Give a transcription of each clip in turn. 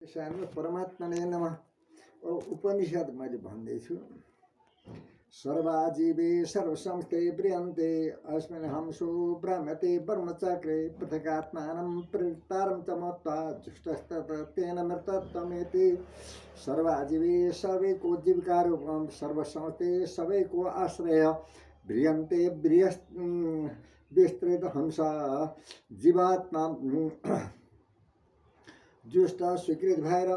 सानो परमात्मा नै नमः। उपनिषद मैले भन्दैछु। सर्वाजीवे सर्वसंस्थे प्रियन्ते अस्मिन् हंसो भ्रमते ब्रह्मचक्रे पृथगात्मानं प्रवृत्तारं च मत्वा जुष्टस्ततेन मृतत्वमेति। सर्वाजीवे सबैको जीविका रूपम सर्वसंस्थे सबैको आश्रय भ्रियन्ते विस्तृत हंस जीवात्मा जुष्ट स्वीकृत भएर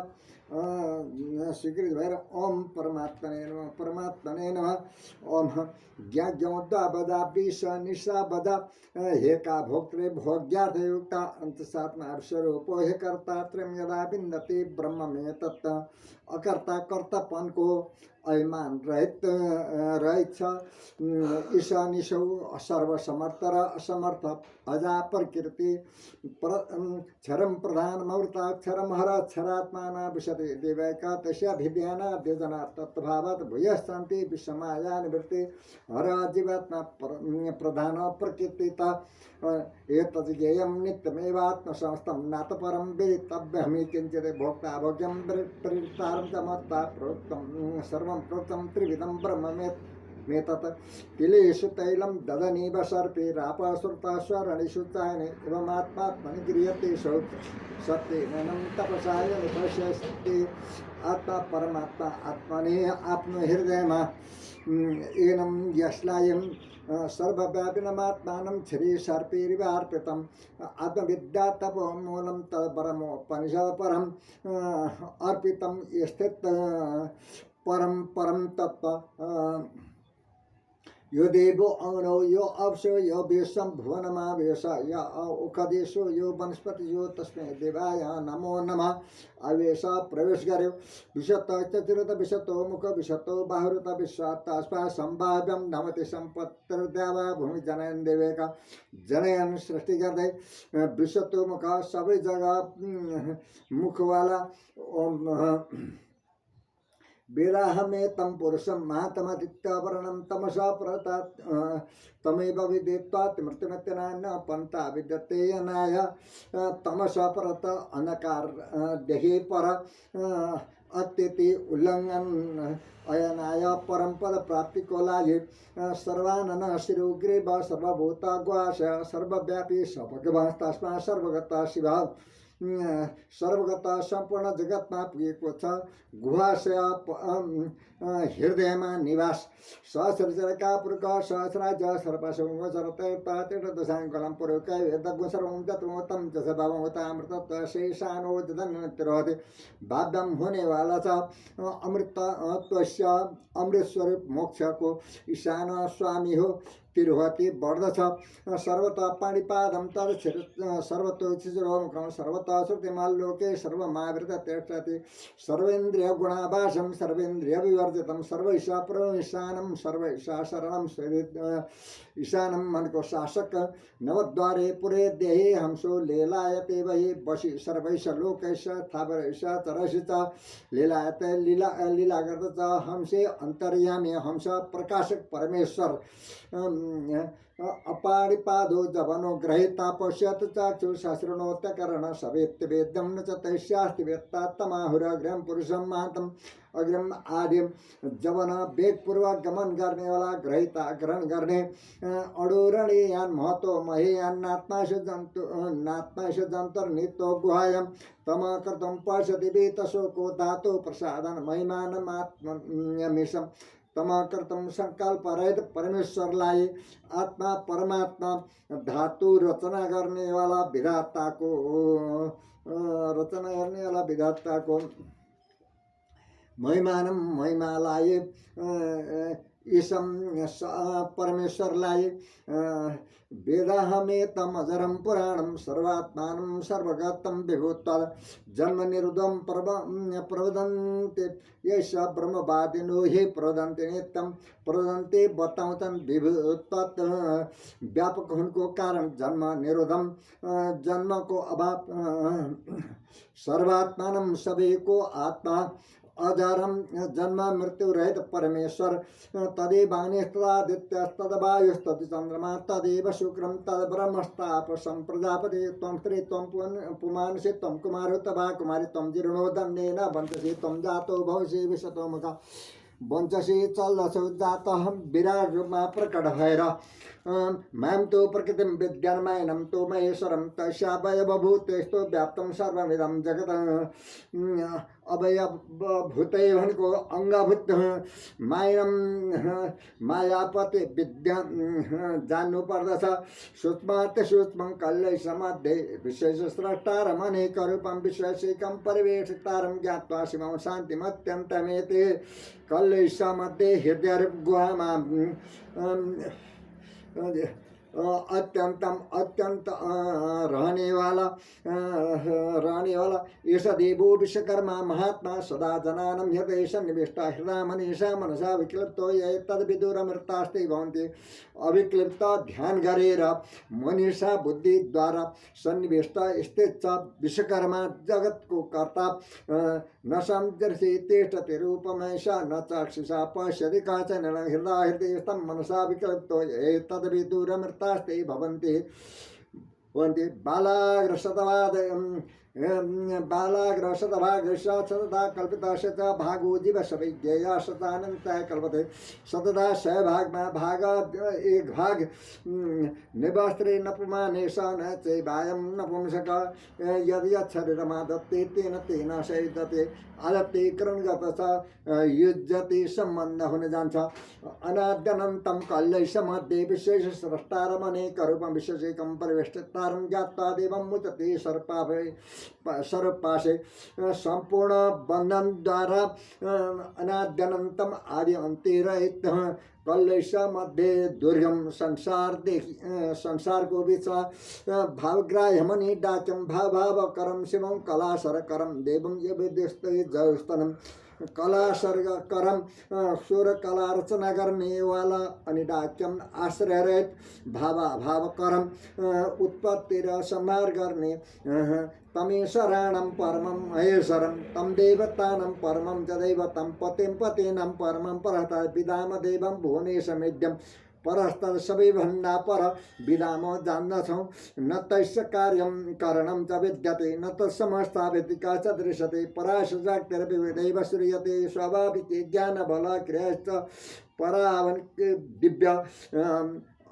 ओम परमात्मने नमः। ओम ज्ञाज्ञोद्धा बदा विष निशा बदा हे का भोक्त्रे भोग्यार्थ युक्ता अंतसात्मा स्वरूपो हे कर्ता त्रिम यदा बिंदते ब्रह्म में तत्त अकर्ता कर्तापन को अभिमान रहित ईशा निशौ सर्वसमर्थ र असमर्थ अजा प्रकृति क्षरम प्रधान मौर्ताक्षरम हर क्षरात्मा विशते देवैका तस्याभिध्याना द्योजना तत्भावत भूयशांति विषमाया निवृत्ति हर जीवात्मा प्रधान प्रकृतिता एतज्ञेयं नित्यमेवात्मसंस्थं नातपरं वेदितव्यहमि किञ्चित् भोक्ता भोग्यं प्रवृत्तारं च मत्ता प्रोक्तं सर्वं प्रोक्तं त्रिविधं ब्रह्ममेतत् तिलेषु तैलं ददनीव सर्पे रापसुरता स्वरणिषु चायने एवमात्मात्मनि गृह्यते सत्येन तपसा निपश्यति। आत्मा परमात्मा आत्मने आफ्नो हृदयमा एनं यस्लायं सर्वव्यापिनमात्मानं क्षरे सर्पेरिवार्पितम् आत्मविद्या तपोमूलं तत्परमोपनिषत् परम् अर्पितं यस्थित् परं तत्त्व यो देवो अवनो यो अवसो यो विश्वं भुवनमावेश य उखदेशो यो वनस्पति यो तस्मै देवाय नमो नमः। आवेश प्रवेश गर्यो विशत चतुरत विशतो मुख विशतो बाहुरत विश्वात्तास्पा संभाव्यम नमति सम्पत्तिर्देवा भूमि जनयन देवेका जनयन सृष्टि गर्दै विशतो मुख सबै जग्गा मुखवाला वेदाहमे तम पुरुषं महातमदित्यवर्णं तमसा प्रता तमेव विदित्वात् मृत्युमत्यनान्न पंथा विद्यते अनाय तमसा परत अनकार देहे पर अत्यति उल्लंघन अयनाय परम पद प्राप्ति को लागे सर्वानन शिरोग्रीव सर्वभूता ग्वास सर्वव्यापी सभगवान् तस्मा सर्वगता शिवा सर्वगता संपूर्ण जगतमा पुगेको छ। गुहाशय हृदयमा निवास सहस्रका पुर्ख सहस्राज सर्वसंग सरतेर्तातिर दशाङ्कलं पुरुकै वेदगुण सर्वं तत्त्वोत्तम च सभावतामृतत्व शेषानो जदन्यतिरोधि बाध्यम होने वाला छ। अमृतत्वस्य अमृत स्वरूप मोक्षको ईशान स्वामी हो तिरुहति वर्धछ सर्वतः पाणिपादं तद सर्वतो चिरोमुखं सर्वतः श्रुतिमाल्लोके सर्वमावृत तिष्ठति सर्वेन्द्रिय गुणाभासं सर्वेन्द्रिय विवर्जितं सर्वैषा परमेशानं सर्वैषा शरणं ईशानं मन को शासक नवद्वारे पुरे देहे हंसो लीलायते वही बसी सर्वैष लोकैष स्थावरैष चरैष च लीलायते लीला गर्दछ हंसे अंतर्यामी हंस प्रकाशक परमेश्वर अपाणिपादो जवनो ग्रहीता पश्यत चाक्षु शास्त्रणोत्तकरण सवेत्य वेद्यम न च तैस्यास्ति वेत्ता तमाहुरग्रम पुरुषम महातम अग्रम आद्यम जवन वेग पूर्वक गमन करने वाला ग्रहीता ग्रहण करने अडोरणीयान महतो महेयान नात्माश जंतर नित्यो गुहायम तम कर्तम पश्यति वेतशोको धातो प्रसादन महिमानमात्ममिषम तमाकर्तम संकल्प रहित परमेश्वरलाई आत्मा परमात्मा धातु रचना करने वाला विधाता को महिमानम महिमालाई ईशम परमेश्वरलाई वेदाहमेतम अजरम पुराणम सर्वात्मानं सर्वगतं विभूत्वाद जन्म निरुद्धं प्रवदन्ते यश ब्रह्मवादिनो हि प्रवदन्ते नित्यं प्रवदन्ते बताउँछन् विभूत्वात् व्यापक हुनको कारण जन्म निरोधम जन्म को अभाव सर्वात्मानं सबैको आत्मा अजरम जन्म मृत्यु रहित परमेश्वर तदेवाग्निस्तदादित्यस्तद्वायुस्तत् चन्द्रमा तदेव शुक्रम तद ब्रह्मस्ताप संप्रजापति त्वं स्त्री त्वं पुमांसि त्वं कुमारो तवा कुमारी त्वं जीर्णो दण्डेन वंशसि त्वं जातो भविष्य विशतो मुखा वंशसि चल्दछौ जातः विराट रूपमा प्रकट भएर मां तो प्रकृतिं विद्यान्मयनं तो महेश्वरं तस्यावयवभूतेस्तु व्याप्तं सर्वमिदं जगत् अवयवभूतै भनेको अङ्गभूत मायापति विद्या जान्नु पर्दछ सूक्ष्माति सूक्ष्मं कल्लैषमध्ये विशेष स्रष्टारम् अनेकरूपं विशेषैकं परिवेशितारं ज्ञात्वा शिवं शान्तिमत्यन्तमेते कल्लैषमध्ये हृदयरूप गुहामा अत्यंत रहने वाला ईश देवो विश्वकर्मा महात्मा सदा जनानं हृदय सन्निविष्टा हृदय मनीषा मनसा विक्लिप्तो ये तद विदुरमृतास्ते भवन्ति अविक्लिप्त ध्यान गरेर मनीषा बुद्धि द्वारा सन्निविष्टा स्थित विश्वकर्मा जगत को कर्ता न समदर्शी तिष्ठति रूपमैषा न चाक्षुषा पश्यति काचन हृदयस्थं मनसा विक्लिप्तो ये तद विदुरमृतास्ते भवन्ति बालाग्रशतभागस्या सतता कल्पिता शत भागो जीव सविज्ञेया शतानंतः कल्पते सतता स भाग में भाग एक भाग निवास्त्रे नपुमानेशा न चैवायं नपुंसक यदि शरीरमादत्ते तेन तेन शयितते आदत्ते करणगत युज्यते सम्बन्ध हुन जान्छ अनाद्यनन्तं कल्लैषमध्ये विशेष स्रष्टारमनेकरूपं विशेषैकं परिवेष्टितारं ज्ञात्वा देवं मुचते सर्वपाशे संपूर्ण बंधन द्वारा अनाद्यनन्तम आदि अंतिरहित कल्लैष मध्य दुर्गम संसार को बीच भावग्राह्य मणि डाचम भाव करम शिवम कलासर करम देवम ये विद्यस्त जयस्तनम कला सर्ग करम सुर कला रचना करने वाला अनिडाक्यम आश्रय रहित भाव करम उत्पत्ति र संहार करने तमेशरणं परमं महेश्वरं तम देवतानं परमं च दैवतं पतिं पतीनं परमं परहता विदाम देवं भुवनेशमेद्यं परस्तद सबै भन्दा पर विदाम जान्दछौँ न तस्य कार्यं करणं च विद्यते न तत्समस्ता व्यतिका च दृश्यते पराशक्तिर्विविधैव श्रूयते स्वाभाविके ज्ञानबल क्रियाश्च परावन दिव्य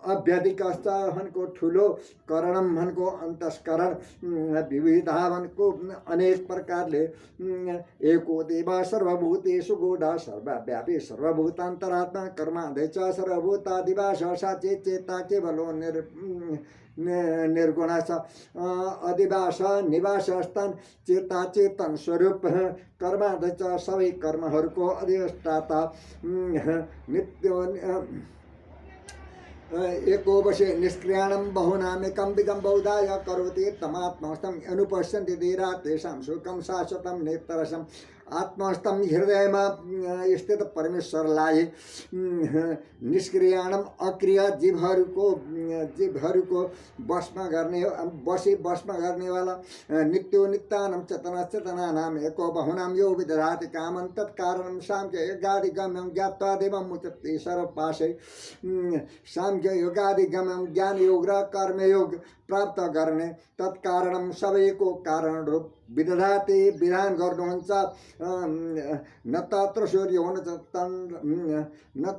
अभ्यधिकस्त हनको ठुलो करणम हनको अंतस्करण विविधा हनको अनेक प्रकारले एको देवा सर्वभूतेषु गूढा सर्वव्यापी सर्वभूतान्तरात्मा कर्माध्यक्ष सर्वभूतादिवास साचे चेता केवलो निर्गुणास अधिवास निवास स्थान चेता चेतन स्वरूप कर्माध्यक्ष सबै कर्महरूको अधिष्ठाता नित्य एको वशे निष्क्रियाणं बहुनामेकं विगं बहुधाय करोति तमात्मस्थं अनुपश्यन्ति धीरा तेषां सुखं शाश्वतं नेत्ररसम् आत्मस्थम हृदय में स्थित परमेश्वरलाई निष्क्रियाणम अक्रिय जीवहरू को वशमा गर्ने वाला नित्यो नित्यानम चेतना नाम एको बहुनाम यो विदधाति कामं तत्कारणं साङ्ख्य योगादिगम्यं ज्ञात्वा देवं मुच्यते सर्वपाशे साङ्ख्य योगादिगम्यं ज्ञान योग र कर्मयोग प्राप्त गर्ने तत्कारणं सबैको कारण रूप विदधाति विधान गर्नुहुन्छ न तत्र सूर्यो न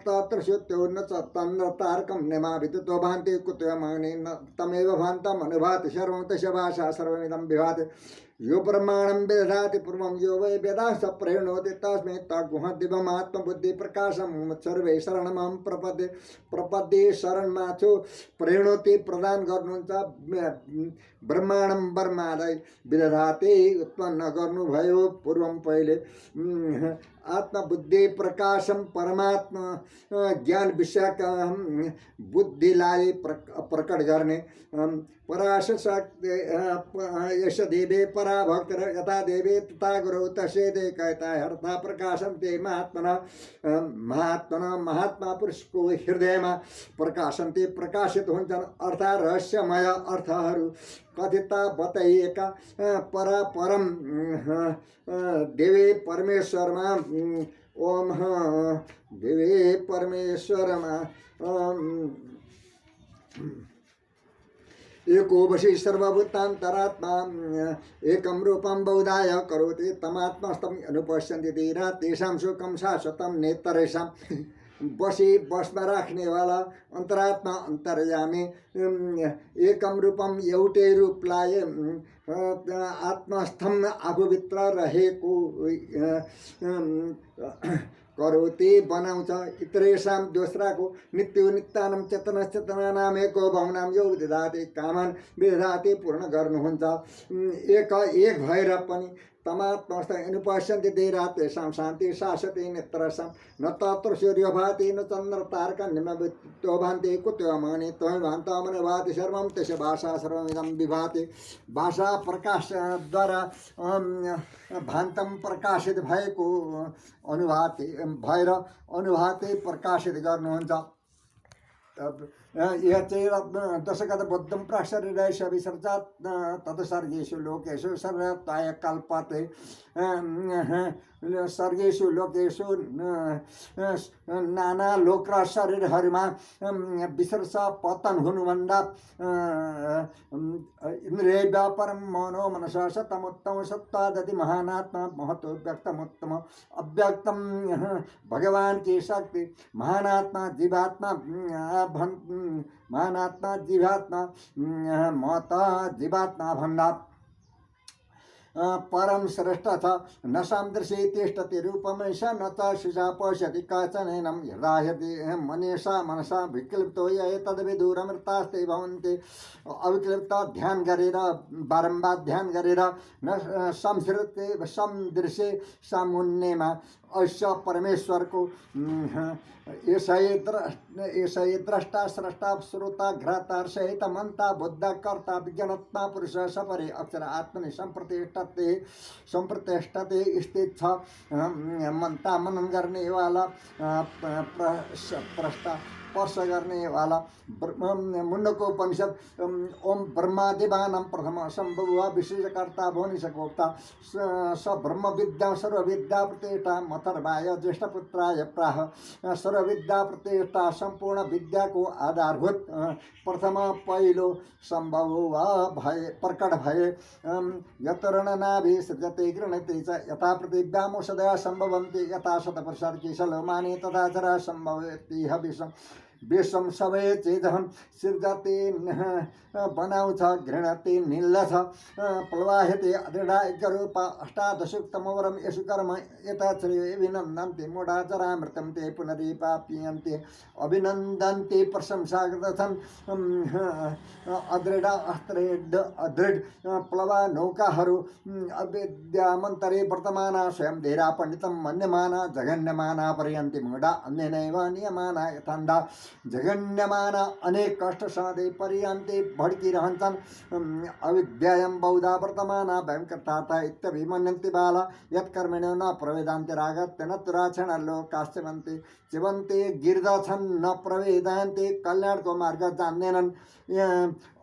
तत्र सूर्यो न तन्न तारकं निमावितो भान्ति कुतो माने तमेव भान्तम् अनुभाति सर्वं तस्य भाषा सर्वमिदं विभाति यो प्रमाणं विदधाति पूर्वं यो वै वेदांश प्रेरणोति तस्मै तद्गुहदिवमात्मबुद्धि प्रकाशं सर्वे शरणमहं प्रपद्ये शरणमाछु प्रेरणोति प्रदान गर्नुहुन्छ ब्रह्माण्डं ब्रह्मादय विदधाति उत्पन्न गर्नुभयो पूर्वं पहिले आत्मबुद्धि प्रकाशम परमात्मा ज्ञान विषयक बुद्धिलाई प्रकट गर्ने पराशक्ति यश देवे पराभक्त यथा देवे तथा गुरु तस्यैते कहता हर्ता प्रकाशम ते महात्मा पुरुष को हृदय में प्रकाशन ते प्रकाशित हुन्छन् अर्थात् रहस्यमय अर्थहरू कथिता बताइएका परा परम देवी परमेश्वरमा ओम देवी परमेश्वरमा एको वशी सर्वभूतान्तरात्मा एकं रूपं बहुधाय करोति तमात्मस्तम अनुपश्यन्ति धीरा तेषां सुखं शाश्वतं नेतरेषां बसी बसमा राख्ने वाला अंतरात्मा अंतर्यामी एकम रूपम एउटै रूपलाई आत्मस्थम आफूभित्र रहेको करोति बनाउँछ इतरेषां दोस्राको नित्यो नित्यानं चेतना चेतनानाम एको भावनाम यो विधाते कामन विधाते पूर्ण गर्नुहुन्छ एक भएर पनि तमात्मस्थ अनुपश्यन्ति देरा तेषां शान्ति शाश्वती नेत्रसां न तत्र सूर्यो भाति न चन्द्र तारका निम्तो भान्ति कुतो मानि त्वं भान्तामन भाति सर्वं तस्य भाषा सर्वमिदं विभाति भाषा प्रकाशद्वारा भान्तं प्रकाशित भएको अनुभाति भएर अनुभाति प्रकाशित गर्नुहुन्छ यह चाहिँ दशकथ बुद्धं प्राशरीरैष विसर्जात् तत्सर्गेषु लोकेषु सर्वताय कल्पते सर्गेषु लोकेषु नाना लोक र शरीरहरूमा विसर्ज पतन हुनुभन्दा इन्द्रिय व्यापरम मनो मनसा सतमुत्तम सत्तादति महानात्मा महत्व व्यक्तमुत्तम अव्यक्तम भगवान की शक्ति महानात्मा जीवात्मा महानात्मा जीवात्मा महता जीवात्मा भन्दा परम श्रेष्ठ छ न सामदृशी तिष्ठति रूपमेष न च शिशा पश्यति काचनैनं यदा यदि मनीषा मनसा विक्लिप्तो ये तद्विदूरमृतास्ते भवन्ति अविक्लिप्त ध्यान गरेर बारम्बार ध्यान गरेर न संसृते समदृशे सामुन्नेमा अश्य परमेश्वरको यसै द्रष्टा स्रष्टा श्रोता घ्राता सहित मन्ता बुद्ध कर्ता विज्ञानात्मा पुरुष सपरे अक्षर आत्मनि संप्रतिष्ठते स्थित छ मन्ता मनन गर्ने वाला प्रष्टा स्पर्श गर्ने वाला मुंडको उपनिषद ओम ब्रह्मादिवानं प्रथम संभव विशेषकर्ता भुवनिशकोक्ता स ब्रह्म विद्या सर्वविद्या प्रतिष्ठा मथर्वाय ज्येष्ठपुत्राय प्राह सर्वविद्या प्रतिष्ठा संपूर्ण विद्या को आधारभूत प्रथम पहिलो संभव भय प्रकट भय यतरणनाभि सृजते गृह्णते च यथा पृथिव्यामौषधया संभवन्ति यथा शतप्रसादकी सलोमानि तथा जरा संभवति हविषं विषम सबै चेदहं सृजते बनाउँछ घृणते निल्लछ प्लवाह्यते अदृढायकरूप अष्टादशोक्तमवरं यशु कर्म यथाश्रेयभिनन्दन्ति मूढाचरामृतं ते पुनरीपाप्यन्ते अभिनन्दन्ते प्रशंसा कृतथन् अदृढ अदृढ प्लवा नौकाहरू अविद्यामन्तरे वर्तमाना स्वयं धेरा पण्डितं मन्यमाना जघन्यमाना पर्यन्ति मूढा अन्येनैव नियमाना यथान्धा जगन्यमाना अनेक कष्ट साधे पर्यन्ते भड्किरहन्छन् अविद्यायां बहुधा वर्तमाना भयंकर्ता इत्यभिमन्यन्ति बाला यत्कर्मेण न प्रवेदान्ति रागत्य न तुराक्षण लोकाश्चवन्ति चिवन्ते गिर्दछन् न प्रवेदान्ति कल्याणको मार्ग जान्दैनन्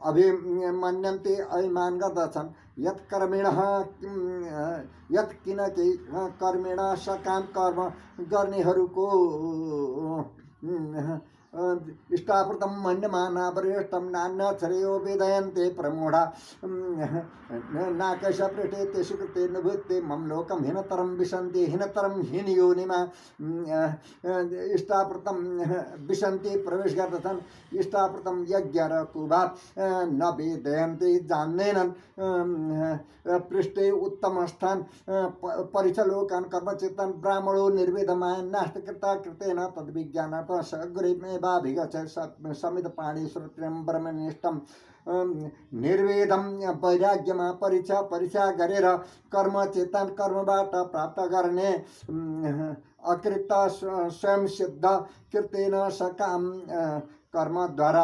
अभिमन्यन्ते अभिमान गर्दछन् यत्कर्मेणः यत्किनकि कर्मेण सकाम कर्म गर्नेहरूको इष्टाप्रतं मन्यमाना वरिष्ठं नान्यच्छ्रेयो वेदयन्ते प्रमूढा नाकश पृष्ठे तेषु कृते निभृत्ते मम लोकं हीनतरं विशन्ति हीनतरं हीनयोनिमा इष्टाप्रतं विशन्ति प्रवेश गर्दछन् इष्टाप्रतं यज्ञ र कुभा न वेदयन्ते जान्दैनन् पृष्ठे उत्तम स्थान परिचलोकन कर्मचित्तन ब्राह्मणो निर्वेदमायन् नास्तिकृता कृतेन तद्विज्ञानार्थ सगुरेमेवाभिगच्छ समित पाणि श्रोत्रियं ब्रह्मनिष्ठं निर्वेदम वैराग्यमा परीक्षा गरेर कर्म चेतन कर्मबाट प्राप्त गर्ने अकृत स्वयं सिद्ध कृतेन सकाम कर्म द्वारा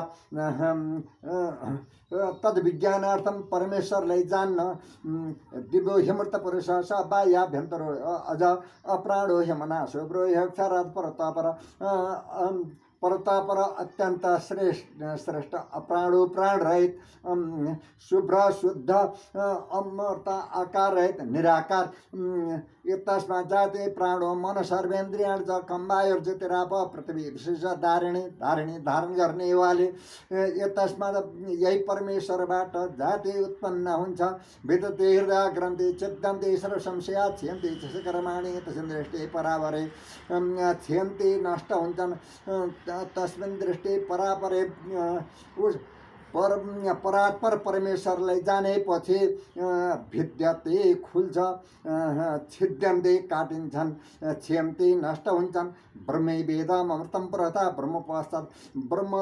तद विज्ञानार्थम परमेश्वरलाई जान्न दिव्यो ह्यमृत पुरुष स बाह्याभ्यन्तरो अज अप्राणो ह्यमना शुभ्रो ह्यक्षरात् परतपर परतापर अत्यंत श्रेष्ठ अप्राणो प्राण रहित शुभ्र शुद्ध अमृत आकार रहित निराकार तस्मा जाते प्राणो मन सर्वेन्द्रियाण च कम्बायोर्ज्योतिराप पृथ्वी विशेष धारिणी धारण गर्ने वाले तस्मा यही परमेश्वरबाट जाति उत्पन्न हुन्छ विदते हृदय ग्रन्थि चिद्दन्ति सर्व संशया छियन्ति कर्माणि तस्मिन् दृष्टि परावरे छियन्ति नष्ट हुन्छन् तस्मिन् दृष्टि परापरे उस परात्पर परमेश्वरलाई जानेपछि भिद्यते खुल्छ छिद्यन्ते काटिन्छन् छियन्ते नष्ट हुन्छन् ब्रह्मै वेदम अमृतं पुरतः ब्रह्म पश्चात् ब्रह्म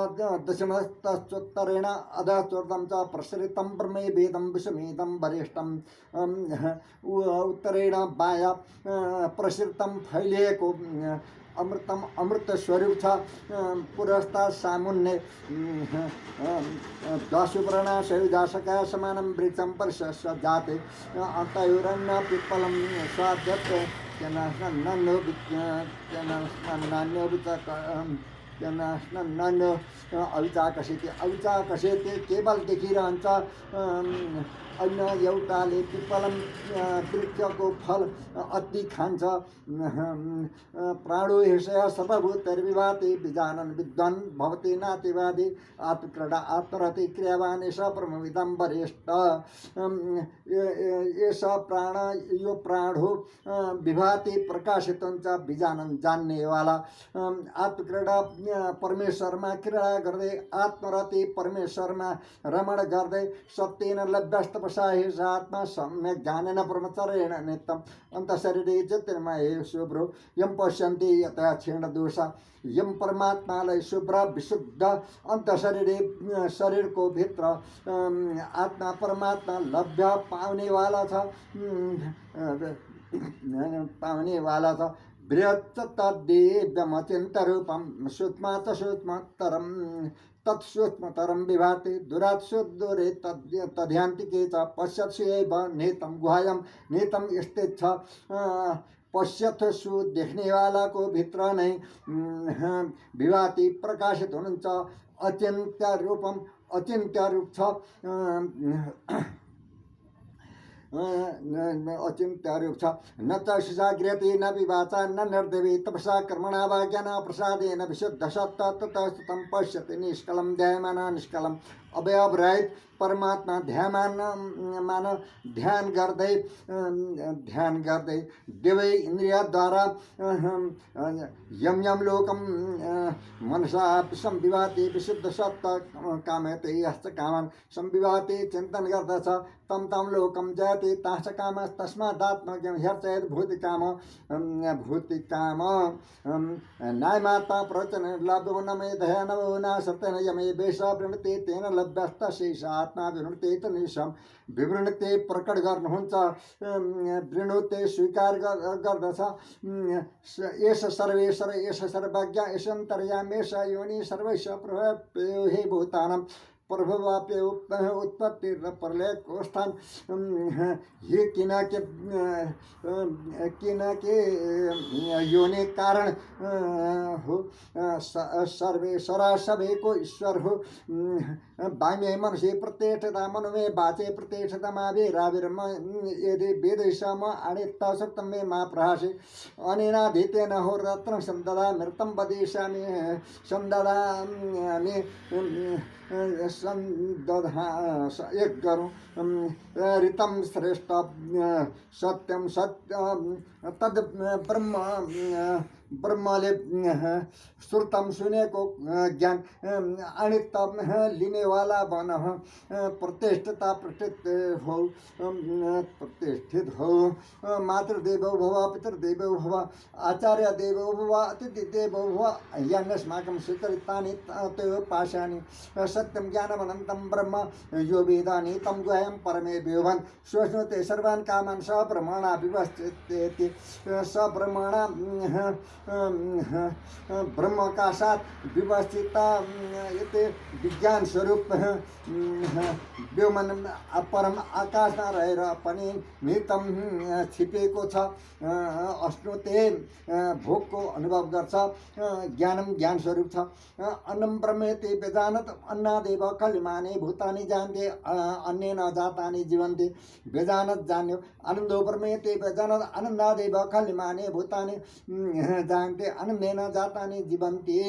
दशमस्तोत्तरेण अधश्चोर्धं च प्रसरितं ब्रह्मै वेदं विषमेदं वरिष्ठं उत्तरेण बाह्य प्रसरितं फैलिएको अमृतम अमृत स्वरूप छ पुरस्ता सामुन्ने दशुप्रणा सयुजासका समानं वृक्षं परिशस्य जाते अन्तयुरन्न पिप्पलं स्वाद्यत् अविचाकसेते केवल देखिरहन्छ अन्य एउटाले पिप्पलम वृक्षको फल अति खान्छ प्राणो हिंसया सर्वभूतैर्विभाति विजानन् विद्वान् भवति नातिवादी आत्मक्रीडा आत्मरति क्रियावान् एष ब्रह्मविदं वरिष्ठ एष प्राण यो प्राण हो विभाति प्रकाशित हुन्छ विजानन् जान्नेवाला आत्मक्रीडा परमेश्वरमा क्रीडा गर्दै आत्मरति परमेश्वरमा रमण गर्दै सत्येन लभ्यस्त आत्मा सम्यक ज्ञानेन ब्रह्मचर्येण नित्यम् अन्तःशरीरे ज्योतिर्मये शुभ्रो यं पश्यन्ति यथा क्षीणदोषा यं परमात्मालाई शुभ्र विशुद्ध अन्तःशरीरे शरीरको भित्र आत्मा परमात्मा लभ्य पाउनेवाला छ बृहत् तद्दिव्यमचिन्तरूपं सूक्ष्म च सूक्ष्मतरं तत्सूक्ष्मतरं विभाति दूरात् सुदूरे तद्यान्तिके च पश्यत्सु एव निहितं गुहायां निहितं स्थित छ पश्यथ सु देख्नेवाला को भित्र नै विभाति प्रकाशित हुनुहुन्छ अचिन्त्य रूप छ अचिन्त्य रूप छ न च शिशाग्र्यते न विवाचा न निर्देवी तपसा कर्मणा वा ज्ञान प्रसादेन विशुद्ध सत्ता ततस्तं पश्यति निष्कलं ध्यायमाना निष्कलं अवयवरहित परमात्मा ध्यान गर्दै दुवै इन्द्रियद्वारा यम लोकम मनसा संविभाति विशुद्ध सत्ता कामयते यश्च कामन् संविभाति चिन्तन गर्दछ तम लोकम जयति ताश्च कामः तस्मादात्मज्ञं ह्यर्चयेत् भूतिकाम नायमात्मा प्रवचन लब्धो न मे दया नवो न सत्यन यमे वेश वृणते तेन लभ्यस्त शेष आत्मा विवृणते त निशम विवृणते प्रकट गर्नुहुन्छ वृणुते स्वीकार गर्दछ एष सर्वेश्वर एष सर्वज्ञ एष अन्तर्यामेष योनि सर्वैष प्रभव हे भूतानां प्रभवाप्य उत्पत्ति प्रलय को स्थान ये किनके योनि कारण हो सर्वेश्वरा सभी को ईश्वर हो बाह्य मनसे प्रत्यक्षता मनोमे वाचे प्रत्यक्षता माविराविर्म यदि वेदैषम अनित्तसक्तं मे मा प्रहासे अनेनाधीतेन हो रत्नं संददा मृतं वदिष्यामि संददामि एक गरौँ ऋतं श्रेष्ठ सत्यम तद ब्रह्मले श्रुतम सुनेको ज्ञान अनित लिने वाला बन प्रतिष्ठित हो मातृदेवो भव पितृदेवो भव आचार्य देवो भव अतिथि देवो भव यान्यस्माकं स्वीकृतानि तयो पाशानि सत्यम ज्ञानमनन्तं ब्रह्म यो वेदानि तं गुह्यं परमे व्योमन् श्वश्नुते सर्वान् कामान् सब्रह्मणा विवस्थितेति सब्रह्मणा ब्रह्मकाशात् विवस्थिता यते विज्ञान स्वरूप व्योमन परम आकाशमा रहेर पनि नितम छिपेको छ। अश्नुते भोकको अनुभव गर्छ। ज्ञानम ज्ञान स्वरूप छ। अन्नम ब्रह्मेति बेजानत अन्नादेव कलिमाने भूतानि जानते अन्येन जातानि जीवन्ति बेजानत जान्यो। आनन्दो ब्रह्मेति बेजानत आनन्दादेव कलिमाने भूतानि जानते अन्येन जातानि जीवन्ति।